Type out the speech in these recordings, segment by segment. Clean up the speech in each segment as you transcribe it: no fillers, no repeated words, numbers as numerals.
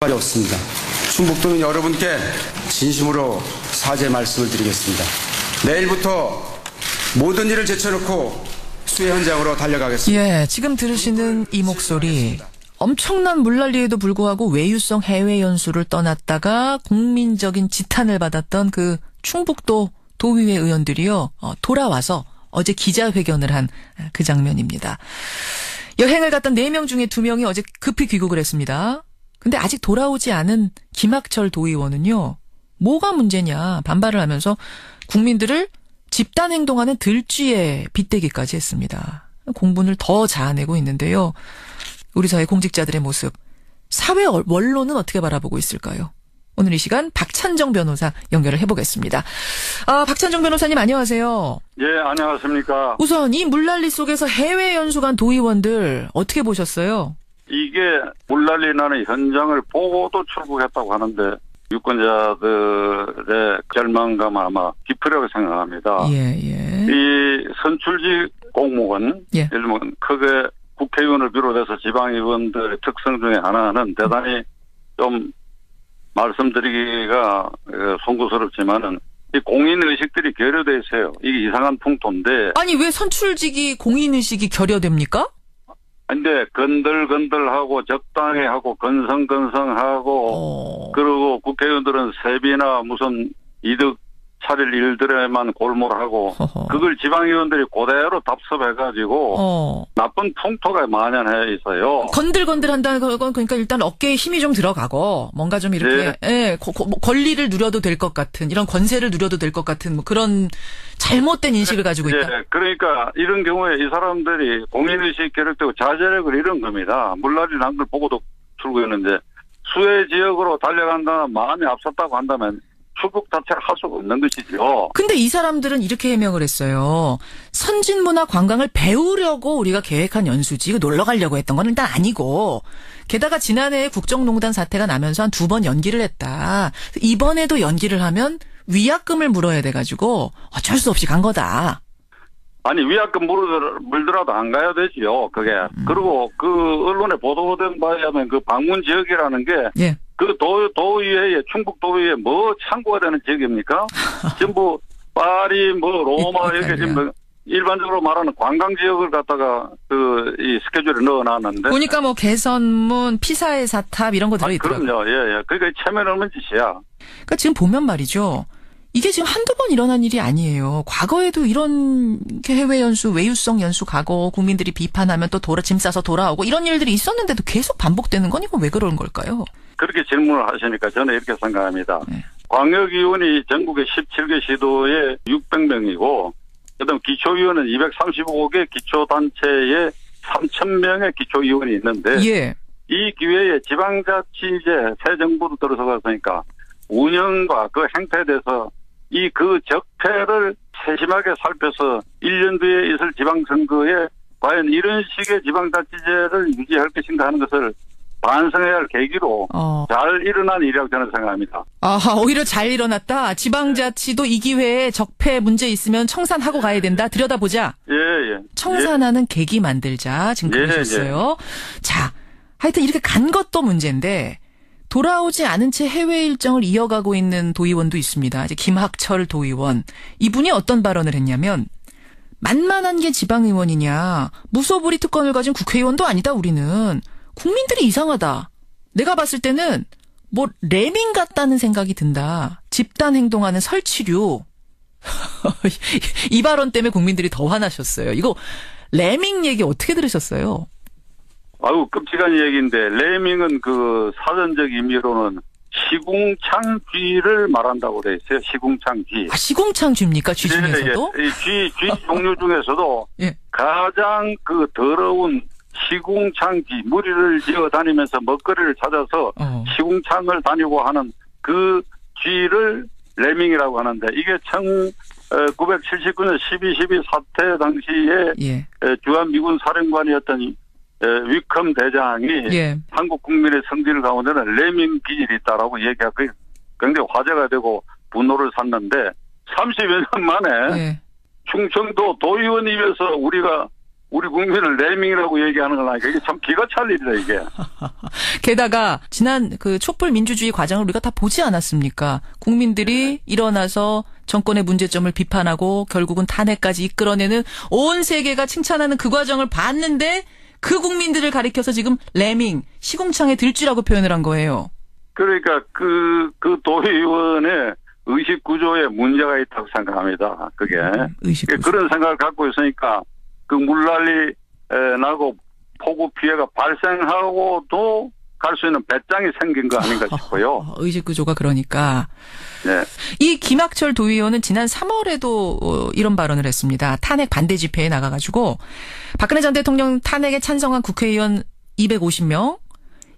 말이 없습니다. 충북도민 여러분께 진심으로 사죄 말씀을 드리겠습니다. 내일부터 모든 일을 제쳐놓고 수해 현장으로 달려가겠습니다. 예, 지금 들으시는 이 목소리. 엄청난 물난리에도 불구하고 외유성 해외 연수를 떠났다가 국민적인 지탄을 받았던 그 충북도 도의회 의원들이요. 돌아와서 어제 기자회견을 한 그 장면입니다. 여행을 갔던 4명 중에 2명이 어제 급히 귀국을 했습니다. 근데 아직 돌아오지 않은 김학철 도의원은요. 뭐가 문제냐 반발을 하면서 국민들을 집단 행동하는 들쥐에 빗대기까지 했습니다. 공분을 더 자아내고 있는데요. 우리 사회 공직자들의 모습, 사회 원로는 어떻게 바라보고 있을까요? 오늘 이 시간 박찬정 변호사 연결을 해보겠습니다. 박찬정 변호사님 안녕하세요. 예, 안녕하십니까. 우선 이 물난리 속에서 해외 연수 간 도의원들 어떻게 보셨어요? 이게 물난리 나는 현장을 보고도 출국했다고 하는데 유권자들의 절망감은 아마 깊으라고 생각합니다. 예. 이 선출직 공무원, 예를 들면 크게 국회의원을 비롯해서 지방의원들의 특성 중에 하나는 대단히 좀 말씀드리기가 송구스럽지만은 이 공인의식들이 결여돼 있어요. 이게 이상한 풍토인데. 아니 왜 선출직이 공인의식이 결여됩니까? 근데 건들건들하고 적당히 하고 건성건성하고 그리고 국회의원들은 세비나 무슨 이득 차릴 일들에만 골몰하고 그걸 지방의원들이 그대로 답습해가지고 나쁜 풍토가 만연해 있어요. 건들건들 한다는 건 그러니까 일단 어깨에 힘이 좀 들어가고 뭔가 좀 이렇게 권리를 누려도 될 것 같은 이런 권세를 누려도 될 것 같은 뭐 그런 잘못된 인식을 가지고 있다. 그러니까 이런 경우에 이 사람들이 공인의식 결여되고 자제력을 잃은 겁니다. 물난리 난 걸 보고도 출구했는데 수해 지역으로 달려간다는 마음이 앞섰다고 한다면 출국 자체를 할 수가 없는 것이죠. 근데 이 사람들은 이렇게 해명을 했어요. 선진문화 관광을 배우려고 우리가 계획한 연수지 이거 놀러 가려고 했던 건 일단 아니고 게다가 지난해에 국정농단 사태가 나면서 한 2번 연기를 했다. 이번에도 연기를 하면 위약금을 물어야 돼가지고 어쩔 수 없이 간 거다. 아니 위약금 물더라도 안 가야 되지요. 그게. 그리고 그 언론에 보도된 바에 하면 그 방문 지역이라는 게 그 도의회에 충북 도의회에 뭐 참고가 되는 지역입니까? 전부 파리 뭐 로마 이렇게 지금 일반적으로 말하는 관광 지역을 갖다가 이 스케줄에 넣어놨는데 보니까 뭐 개선문, 피사의 사탑 이런 거 들어있더라고요. 그럼요. 예. 그러니까 체면 없는 짓이야. 그러니까 지금 보면 말이죠. 이게 지금 한두 번 일어난 일이 아니에요. 과거에도 이런 해외 연수, 외유성 연수 가고 국민들이 비판하면 또 짐 싸서 돌아오고 이런 일들이 있었는데도 계속 반복되는 건 이건 왜 그런 걸까요? 그렇게 질문을 하시니까 저는 이렇게 생각합니다. 광역위원이 전국의 17개 시도에 600명이고 그다음 기초위원은 235개 기초단체에 3,000명의 기초위원이 있는데 이 기회에 지방자치제 새 정부도 들어서갔으니까 운영과 그 행태에 대해서 그 적폐를 세심하게 살펴서 1년 뒤에 있을 지방선거에 과연 이런 식의 지방자치제를 유지할 것인가 하는 것을 반성해야 할 계기로 잘 일어난 일이라고 저는 생각합니다. 오히려 잘 일어났다. 지방자치도 이 기회에 적폐 문제 있으면 청산하고 가야 된다. 들여다보자. 청산하는 계기 만들자. 지금 그러셨어요. 자, 하여튼 이렇게 간 것도 문제인데 돌아오지 않은 채 해외 일정을 이어가고 있는 도의원도 있습니다. 이제 김학철 도의원. 이분이 어떤 발언을 했냐면 만만한 게 지방의원이냐. 무소불위 특권을 가진 국회의원도 아니다 우리는. 국민들이 이상하다. 내가 봤을 때는 뭐 레밍 같다는 생각이 든다. 집단 행동하는 설치류. 이 발언 때문에 국민들이 더 화나셨어요. 이거 레밍 얘기 어떻게 들으셨어요? 아유 끔찍한 얘기인데 레밍은 그 사전적 의미로는 시궁창쥐를 말한다고 돼 있어요. 시궁창쥐. 시궁창쥐입니까? 쥐 중에서도? 쥐 종류 중에서도 가장 그 더러운 시궁창쥐 무리를 지어 다니면서 먹거리를 찾아서 시궁창을 다니고 하는 그 쥐를 레밍이라고 하는데 이게 1979년 12.12 사태 당시에 주한미군 사령관이었던 위컴 대장이 한국 국민의 성질 가운데는 레밍 기질이 있다라고 얘기하고 굉장히 화제가 되고 분노를 샀는데 30여 년 만에 충청도 도의원 입에서 우리가 우리 국민을 레밍이라고 얘기하는 건 아니까 이게 참 기가 찰 일이다 이게. 게다가 지난 그 촛불 민주주의 과정을 우리가 다 보지 않았습니까? 국민들이 일어나서 정권의 문제점을 비판하고 결국은 탄핵까지 이끌어내는 온 세계가 칭찬하는 그 과정을 봤는데 그 국민들을 가리켜서 지금 레밍, 시궁창에 들쥐라고 표현을 한 거예요. 그러니까 그 도의원의 의식 구조에 문제가 있다고 생각합니다. 그게. 의식 구조. 그런 생각을 갖고 있으니까 그 물난리 나고 폭우 피해가 발생하고도 갈 수 있는 배짱이 생긴 거 아닌가 싶어요. 의식 구조가 그러니까. 네. 이 김학철 도의원은 지난 3월에도 이런 발언을 했습니다. 탄핵 반대 집회에 나가가지고 박근혜 전 대통령 탄핵에 찬성한 국회의원 250명,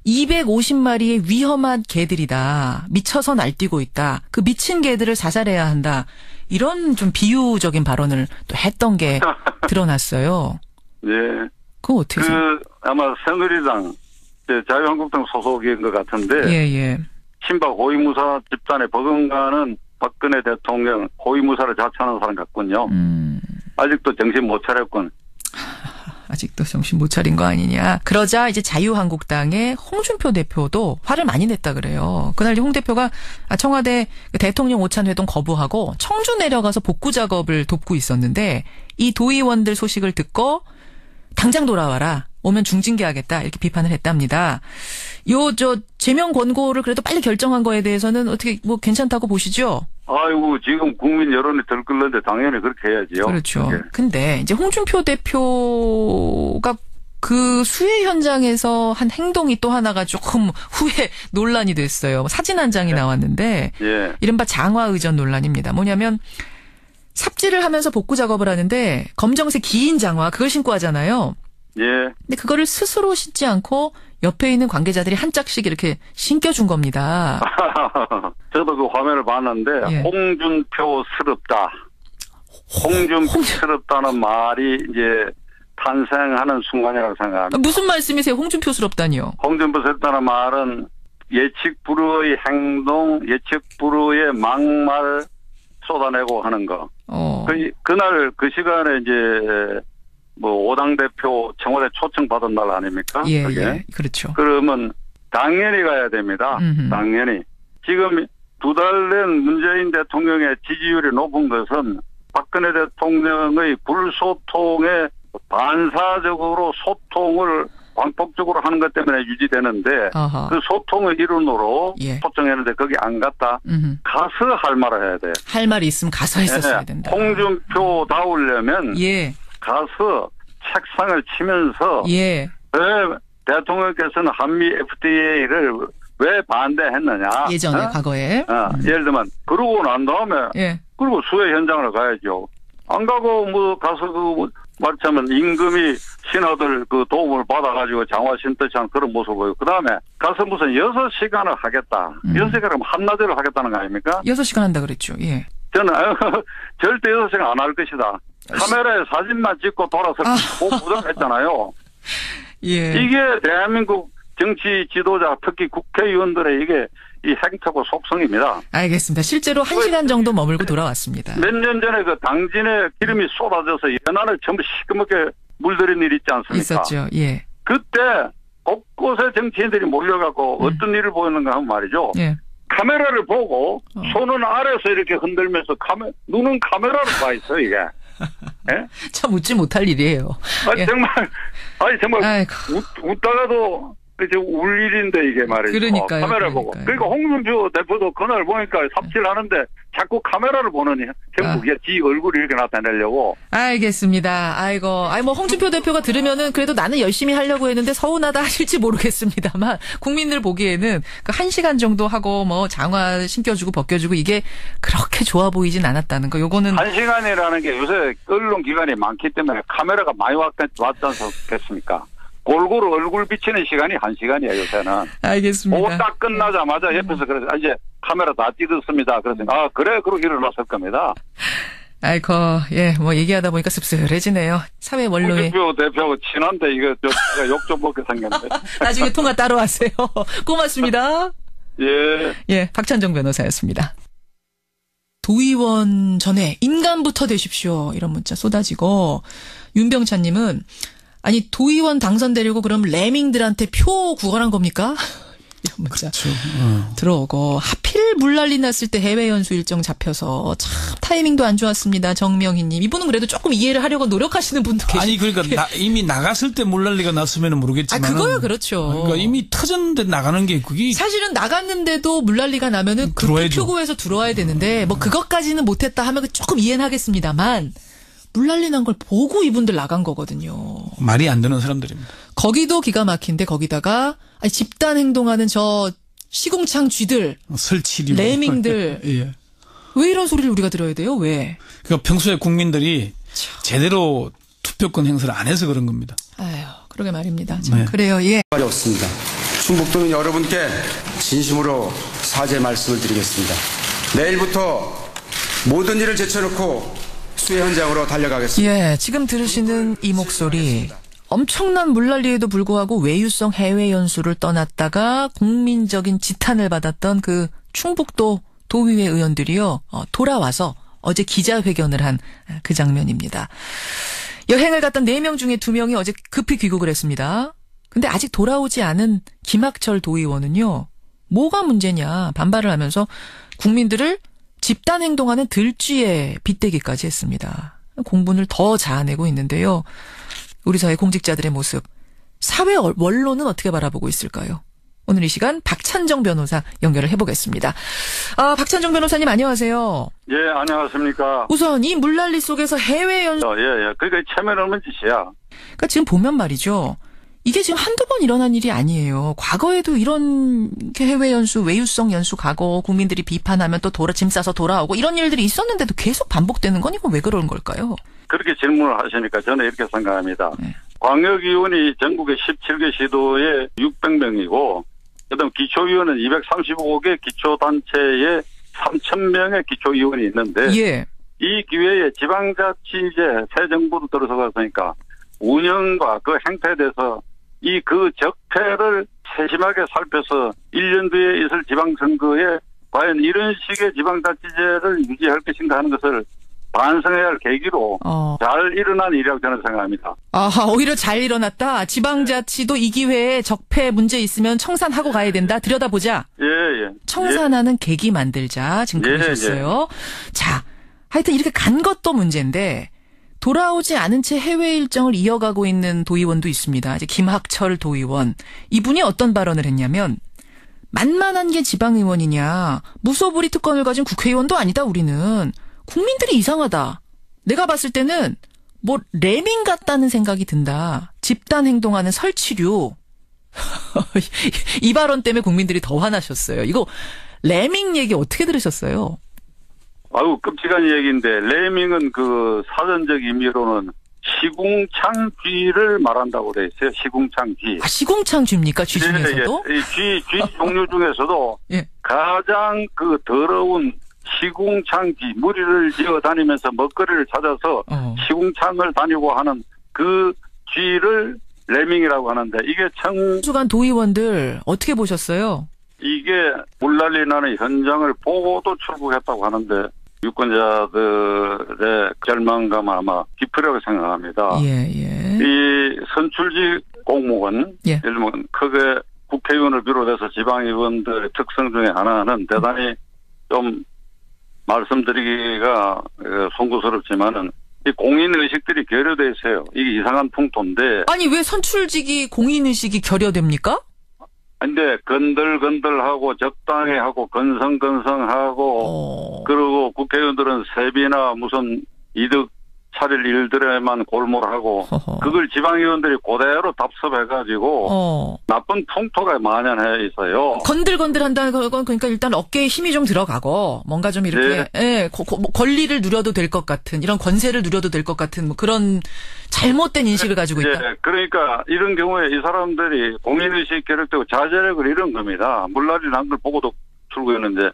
250마리의 위험한 개들이다. 미쳐서 날뛰고 있다. 그 미친 개들을 자살해야 한다. 이런 좀 비유적인 발언을 또 했던 게 드러났어요. 네. 그거 어떻게 생각해요? 아마 새누리당, 자유한국당 소속인 것 같은데. 예. 친박 호위무사 집단에 버금가는 박근혜 대통령 호위무사를 자처하는 사람 같군요. 아직도 정신 못 차렸군. 아직도 정신 못 차린 거 아니냐. 그러자 이제 자유한국당의 홍준표 대표도 화를 많이 냈다 그래요. 그날 홍 대표가 청와대 대통령 오찬 회동 거부하고 청주 내려가서 복구 작업을 돕고 있었는데 이 도의원들 소식을 듣고 당장 돌아와라. 오면 중징계하겠다. 이렇게 비판을 했답니다. 제명 권고를 그래도 빨리 결정한 거에 대해서는 어떻게 뭐 괜찮다고 보시죠? 아이고, 지금 국민 여론이 들끓는데 당연히 그렇게 해야지요. 그렇죠. 그게. 근데 이제 홍준표 대표가 그 수해 현장에서 한 행동이 또 하나가 조금 후에 논란이 됐어요. 사진 한 장이 나왔는데 예. 이른바 장화의전 논란입니다. 뭐냐면 삽질을 하면서 복구 작업을 하는데 검정색 긴 장화 그걸 신고 하잖아요. 예. 근데 그거를 스스로 신지 않고 옆에 있는 관계자들이 한 짝씩 이렇게 신겨준 겁니다. 저도 그 화면을 봤는데 예. 홍준표스럽다. 홍준표스럽다는 말이 이제 탄생하는 순간이라고 생각합니다. 무슨 말씀이세요? 홍준표스럽다니요? 홍준표스럽다는 말은 예측 불허의 행동, 예측 불허의 막말 쏟아내고 하는 거. 그날 그 시간에 이제 뭐 5당 대표 청와대 초청 받은 날 아닙니까? 예, 그게? 예, 그렇죠. 그러면 당연히 가야 됩니다. 당연히. 지금 2달 된 문재인 대통령의 지지율이 높은 것은 박근혜 대통령의 불소통에 반사적으로 소통을 광폭적으로 하는 것 때문에 유지되는데 아하. 그 소통의 일원으로 예. 초청했는데 거기 안 갔다. 가서 할 말을 해야 돼. 할 말이 있으면 가서 했었어야 된다. 홍준표 다우려면 예. 가서 책상을 치면서 예. 왜 대통령께서는 한미 FTA를 왜 반대했느냐. 예전에 과거에. 예를 들면 그러고 난 다음에 예. 그리고 수해 현장을 가야죠. 안 가고 뭐 가서 그 말하자면 임금이 신하들 그 도움을 받아가지고 장화 신듯이 한 그런 모습을 보이고 그다음에 가서 무슨 6시간을 하겠다. 6시간을 한나절을 하겠다는 거 아닙니까? 6시간 한다 그랬죠. 예. 저는 절대 6시간 안 할 것이다. 카메라에 사진만 찍고 돌아서 보도했잖아요. 예. 이게 대한민국 정치 지도자 특히 국회의원들의 이게 이 행태고 속성입니다. 알겠습니다. 실제로 1시간 정도 머물고 돌아왔습니다. 몇 년 전에 그 당진에 기름이 쏟아져서 연안을 전부 시커멓게 물들인 일 있지 않습니까? 있었죠. 예. 그때 곳곳에 정치인들이 몰려가고 어떤 일을 보였는가 하면 말이죠. 예. 카메라를 보고 손은 아래서 이렇게 흔들면서 눈은 카메라를 봐 있어요, 이게. 예? 참 웃지 못할 일이에요. 아니, 예. 정말 아이고. 웃다가도 이제 울 일인데 이게 말이죠. 그러니까요. 카메라 보고. 그러니까 홍준표 대표도 그날 보니까 삽질하는데 자꾸 카메라를 보느니 전부 지 얼굴을 이렇게 나타내려고. 알겠습니다. 뭐 홍준표 대표가 들으면은 그래도 나는 열심히 하려고 했는데 서운하다 하실지 모르겠습니다만 국민들 보기에는 그 1시간 정도 하고 뭐 장화 신겨주고 벗겨주고 이게 그렇게 좋아 보이진 않았다는 거. 요거는 1시간이라는 게 요새 언론 기관이 많기 때문에 카메라가 많이 왔지 않겠습니까? 골고루 얼굴 비치는 시간이 1시간이에요, 요새는. 알겠습니다. 그거 딱 끝나자마자 옆에서 그래서 이제 카메라 다 찍었습니다. 그래서 그래, 그러고 일어났을 겁니다. 아이고, 예, 뭐 얘기하다 보니까 씁쓸해지네요. 사회 원로에. 홍준표 대표하고 친한데 이거 제가 욕 좀 먹게 생겼네. 나중에 통화 따로 하세요. 고맙습니다. 예. 예, 박찬정 변호사였습니다. 도의원 전에 인간부터 되십시오. 이런 문자 쏟아지고 윤병찬님은 아니 도의원 당선되려고 그럼 레밍들한테 표 구걸한 겁니까? 이런 문자 들어오고 하필 물난리 났을 때 해외 연수 일정 잡혀서 참 타이밍도 안 좋았습니다. 정명희님 이분은 그래도 조금 이해를 하려고 노력하시는 분도 계시고 아니 그러니까 이미 나갔을 때 물난리가 났으면 모르겠지만 그거야 그렇죠. 그러니까 이미 터졌는데 나가는 게 그게 사실은 나갔는데도 물난리가 나면은 그 표구에서 들어와야 되는데 뭐 그것까지는 못했다 하면 조금 이해는 하겠습니다만 물난리 난 걸 보고 이분들 나간 거거든요. 말이 안 되는 사람들입니다. 거기도 기가 막힌데 거기다가 아니, 집단 행동하는 저 시궁창 쥐들, 설치리, 레밍들, 예. 왜 이런 소리를 우리가 들어야 돼요? 왜? 그러니까 평소에 국민들이 제대로 투표권 행사를 안 해서 그런 겁니다. 아유, 그러게 말입니다. 참 네. 그래요. 예. 말이 없습니다. 충북도민 여러분께 진심으로 사죄 말씀을 드리겠습니다. 내일부터 모든 일을 제쳐놓고 수해 현장으로 달려가겠습니다. 예, 지금 들으시는 이 목소리. 엄청난 물난리에도 불구하고 외유성 해외 연수를 떠났다가 국민적인 지탄을 받았던 그 충북도 도의회 의원들이요. 돌아와서 어제 기자회견을 한 그 장면입니다. 여행을 갔던 4명 중에 2명이 어제 급히 귀국을 했습니다. 근데 아직 돌아오지 않은 김학철 도의원은요. 뭐가 문제냐 반발을 하면서 국민들을 집단 행동하는 들쥐에 빗대기까지 했습니다. 공분을 더 자아내고 있는데요. 우리 사회 공직자들의 모습, 사회 원로는 어떻게 바라보고 있을까요? 오늘 이 시간 박찬정 변호사 연결을 해보겠습니다. 박찬정 변호사님 안녕하세요. 예, 안녕하십니까. 우선 이 물난리 속에서 해외 연수. 예. 그러니까 체면 없는 짓이야. 그러니까 지금 보면 말이죠. 이게 지금 한두 번 일어난 일이 아니에요. 과거에도 이런 해외 연수, 외유성 연수 가고 국민들이 비판하면 또 짐 싸서 돌아오고 이런 일들이 있었는데도 계속 반복되는 건 이건 왜 그런 걸까요? 그렇게 질문을 하시니까 저는 이렇게 생각합니다. 네. 광역위원이 전국의 17개 시도에 600명이고 그다음 기초위원은 235개 기초단체에 3,000명의 기초위원이 있는데 예. 이 기회에 지방자치제 새 정부로 들어서갔으니까 운영과 그 행태에 대해서 그 적폐를 세심하게 살펴서 1년 뒤에 있을 지방선거에 과연 이런 식의 지방자치제를 유지할 것인가 하는 것을 반성해야 할 계기로 잘 일어난 일이라고 저는 생각합니다. 아하, 오히려 잘 일어났다. 지방자치도 이 기회에 적폐 문제 있으면 청산하고 가야 된다. 들여다보자. 예. 청산하는 계기 만들자. 지금 그러셨어요. 자, 하여튼 이렇게 간 것도 문제인데 돌아오지 않은 채 해외 일정을 이어가고 있는 도의원도 있습니다. 이제 김학철 도의원. 이분이 어떤 발언을 했냐면 만만한 게 지방의원이냐. 무소불위 특권을 가진 국회의원도 아니다 우리는. 국민들이 이상하다. 내가 봤을 때는 뭐 레밍 같다는 생각이 든다. 집단 행동하는 설치류. 이 발언 때문에 국민들이 더 화나셨어요. 이거 레밍 얘기 어떻게 들으셨어요? 아유 끔찍한 얘기인데 레밍은 그 사전적 의미로는 시궁창쥐를 말한다고 돼 있어요. 시궁창쥐. 시궁창쥐입니까? 쥐 중에서도? 예. 쥐 종류 중에서도 예. 가장 그 더러운 시궁창쥐, 무리를 지어 다니면서 먹거리를 찾아서 시궁창을 다니고 하는 그 쥐를 레밍이라고 하는데 이게 주간 도의원들 어떻게 보셨어요? 이게 물난리 나는 현장을 보고도 출국했다고 하는데 유권자들의 절망감 아마 깊으라고 생각합니다. 예. 이 선출직 공무원, 예를 들면 크게 국회의원을 비롯해서 지방의원들의 특성 중에 하나는 대단히 좀 말씀드리기가 송구스럽지만은 이 공인의식들이 결여돼 있어요. 이게 이상한 풍토인데. 아니 왜 선출직이 공인의식이 결여됩니까? 근데 건들건들하고 적당히 하고 건성건성하고 그리고 국회의원들은 세비나 무슨 이득 차릴 일들에만 골몰하고 그걸 지방의원들이 그대로 답습해가지고 나쁜 풍토가 만연해 있어요. 건들건들한다는 건 그러니까 일단 어깨에 힘이 좀 들어가고 뭔가 좀 이렇게 권리를 누려도 될 것 같은 이런 권세를 누려도 될 것 같은 뭐 그런 잘못된 인식을 가지고 있다. 그러니까 이런 경우에 이 사람들이 공인의식 결여되고 자제력을 잃은 겁니다. 물난리 난 걸 보고도 출구했는데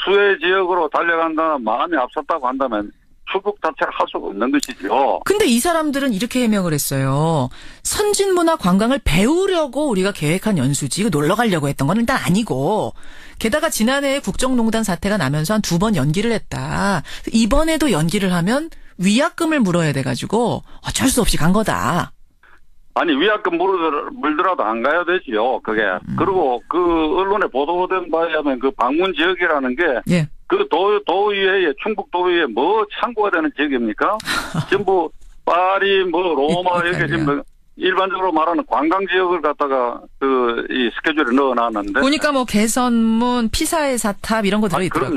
수해 지역으로 달려간다는 마음이 앞섰다고 한다면 출국 자체를 할 수가 없는 것이죠. 근데 이 사람들은 이렇게 해명을 했어요. 선진문화 관광을 배우려고 우리가 계획한 연수지, 이거 놀러 가려고 했던 건 일단 아니고, 게다가 지난해에 국정농단 사태가 나면서 한 2번 연기를 했다. 이번에도 연기를 하면 위약금을 물어야 돼가지고 어쩔 수 없이 간 거다. 아니, 위약금 물더라도 안 가야 되지요, 그게. 그리고 그 언론에 보도된 바에 하면 그 방문 지역이라는 게, 예. 그 도의회에, 충북 도의회에 뭐 참고가 되는 지역입니까? 전부 파리, 뭐 로마, 이렇게 지금 일반적으로 말하는 관광 지역을 갖다가 이 스케줄에 넣어놨는데. 보니까 뭐 개선문, 피사의 사탑 이런 거 들어있더라고요.